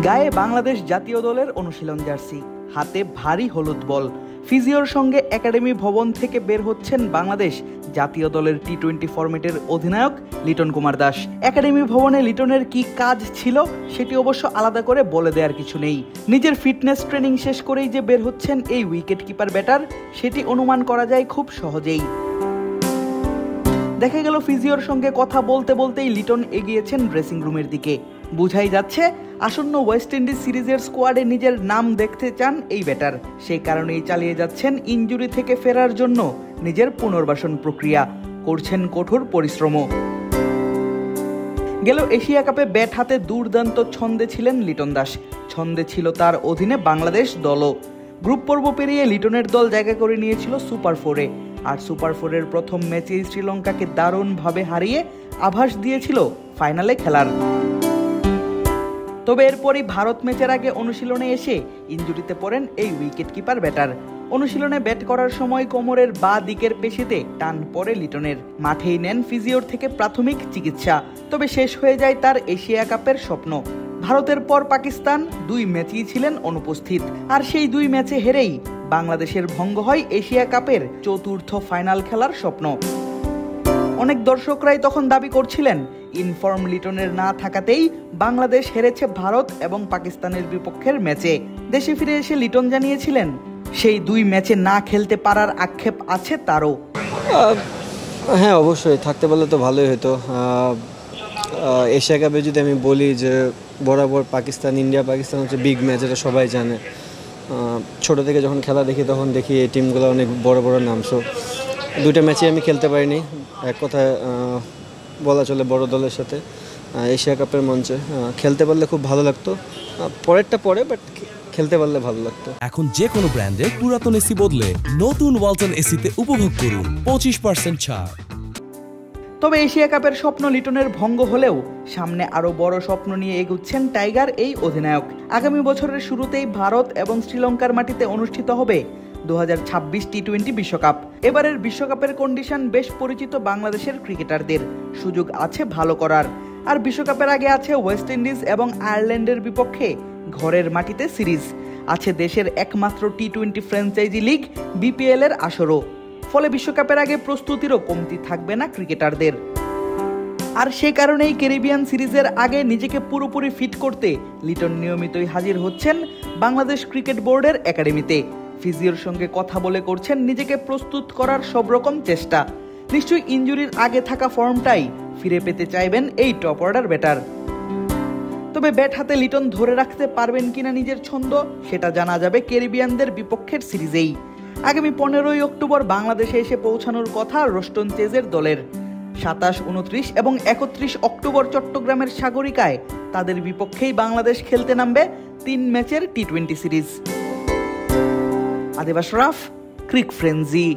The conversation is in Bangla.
গায়ে বাংলাদেশ জাতীয় দলের অনুশীলন জার্সি, হাতে ভারী হলুদ বল। ফিজিওর সঙ্গে একাডেমি ভবন থেকে বের হচ্ছেন বাংলাদেশ জাতীয় দলের টি-20 ফরম্যাটের অধিনায়ক লিটন কুমার দাস। একাডেমি ভবনে লিটনের কি কাজ ছিল সেটি অবশ্য আলাদা করে বলে দেওয়ার কিছু নেই। নিজের ফিটনেস ট্রেনিং শেষ করেই যে বের হচ্ছেন এই উইকেট কিপার ব্যাটার, সেটি অনুমান করা যায় খুব সহজেই। দেখা গেল ফিজিওর সঙ্গে কথা বলতে বলতেই লিটন এগিয়েছেন ড্রেসিং রুমের দিকে। বুঝাই যাচ্ছে আসন্ন ওয়েস্ট ইন্ডিজ সিরিজের স্কোয়াডে নিজের নাম দেখতে চান এই ব্যাটার। সেই কারণেই চালিয়ে যাচ্ছেন ইনজুরি থেকে ফেরার জন্য নিজের পুনর্বাসন প্রক্রিয়া, করছেন কঠোর পরিশ্রমও। গেল এশিয়া কাপে ব্যাট হাতে দুর্দান্ত ছন্দে ছিলেন লিটন দাস। ছন্দে ছিল তার অধীনে বাংলাদেশ দলও। গ্রুপ পর্ব পেরিয়ে লিটনের দল জায়গা করে নিয়েছিল সুপার ফোরে। আর সুপার ফোরের প্রথম ম্যাচেই শ্রীলঙ্কাকে দারুণভাবে হারিয়ে আভাস দিয়েছিল ফাইনালে খেলার। তবে এরপরই ভারত ম্যাচের আগে অনুশীলনে এসে ইনজুরিতে পড়েন এই উইকেট কিপার ব্যাটার। অনুশীলনে ব্যাট করার সময় কোমরের বাঁ দিকের পেশিতে টান পড়ে লিটনের। মাঠেই নেন ফিজিওর থেকে প্রাথমিক চিকিৎসা। তবে শেষ হয়ে যায় তার এশিয়া কাপের স্বপ্ন। ভারতের পর পাকিস্তান 2 ম্যাচেই ছিলেন অনুপস্থিত। আর সেই 2 ম্যাচে হেরেই বাংলাদেশের ভঙ্গ হয় এশিয়া কাপের 4র্থ ফাইনাল খেলার স্বপ্ন। অনেক দর্শকরাই তখন দাবি করছিলেন ইনফর্ম লিটনের না থাকাতেই বাংলাদেশ হেরেছে ভারত এবং পাকিস্তানের বিপক্ষের ম্যাচে। দেশে ফিরে এসে লিটন জানিয়েছিলেন সেই 2 ম্যাচে না খেলতে পারার আক্ষেপ আছে তারও। হ্যাঁ, অবশ্যই থাকতে পারলে তো ভালোই হতো। এশিয়া কাপে যদি আমি বলি যে বরাবর ইন্ডিয়া পাকিস্তান হচ্ছে বিগ ম্যাচ, এটা সবাই জানে। ছোট থেকে যখন খেলা দেখি তখন দেখি এই টিমগুলো অনেক বড় বড় নাম। সো 2টা ম্যাচে আমি খেলতে পারিনি, এক কথায় বলা চলে বড় দলের সাথে এশিয়া কাপের মঞ্চে। খেলতে পারলে খুব ভালো লাগতো, পরেরটা পরে, বাট খেলতে পারলে ভালো লাগতো। এখন যে কোনো ব্র্যান্ডের পুরাতন এসি বদলে নতুন ওয়ালটন এসিতে উপভোগ করুন 25% ছাড়। তবে এশিয়া কাপের স্বপ্ন লিটনের ভঙ্গ হলেও সামনে আরো বড় স্বপ্ন নিয়ে এগুচ্ছেন টাইগার এই অধিনায়ক। আগামী বছরের শুরুতেই ভারত এবং শ্রীলঙ্কার মাটিতে অনুষ্ঠিত হবে 2026 টি-20 বিশ্বকাপ। এবারের বিশ্বকাপের কন্ডিশন বেশ পরিচিত বাংলাদেশের ক্রিকেটারদের। সুযোগ আছে ভালো করার। আর বিশ্বকাপের আগে আছে ওয়েস্ট ইন্ডিজ এবং আয়ারল্যান্ডের বিপক্ষে ঘরের মাটিতে সিরিজ। আছে দেশের একমাত্র টি-20 ফ্র্যাঞ্চাইজি লিগ বিপিএল এর আসরও। ফলে বিশ্বকাপের আগে প্রস্তুতিরও কমতি থাকবে না ক্রিকেটারদের। আর সে কারণেই ক্যারিবিয়ান সিরিজের আগে নিজেকে পুরোপুরি ফিট করতে লিটন নিয়মিতই হাজির হচ্ছেন বাংলাদেশ ক্রিকেট বোর্ডের একাডেমিতে। ফিজিওর সঙ্গে কথা বলে করছেন নিজেকে প্রস্তুত করার সব রকম চেষ্টা। নিশ্চয়ই ইনজুরির আগে থাকা ফর্মটাই ফিরে পেতে চাইবেন এই টপ অর্ডার ব্যাটার। তবে ব্যাট হাতে লিটন ধরে রাখতে পারবেন কিনা নিজের ছন্দ, সেটা জানা যাবে ক্যারিবিয়ানদের বিপক্ষের সিরিজেই। আগামী 15ই অক্টোবর বাংলাদেশে এসে পৌঁছানোর কথা রোস্টন চেজের দলের। 27, 29 এবং 31 অক্টোবর চট্টগ্রামের সাগরিকায় তাদের বিপক্ষেই বাংলাদেশ খেলতে নামবে 3 ম্যাচের টি-20 সিরিজ। আদিব আশরাফ, ক্রিক ফ্রেঞ্জি।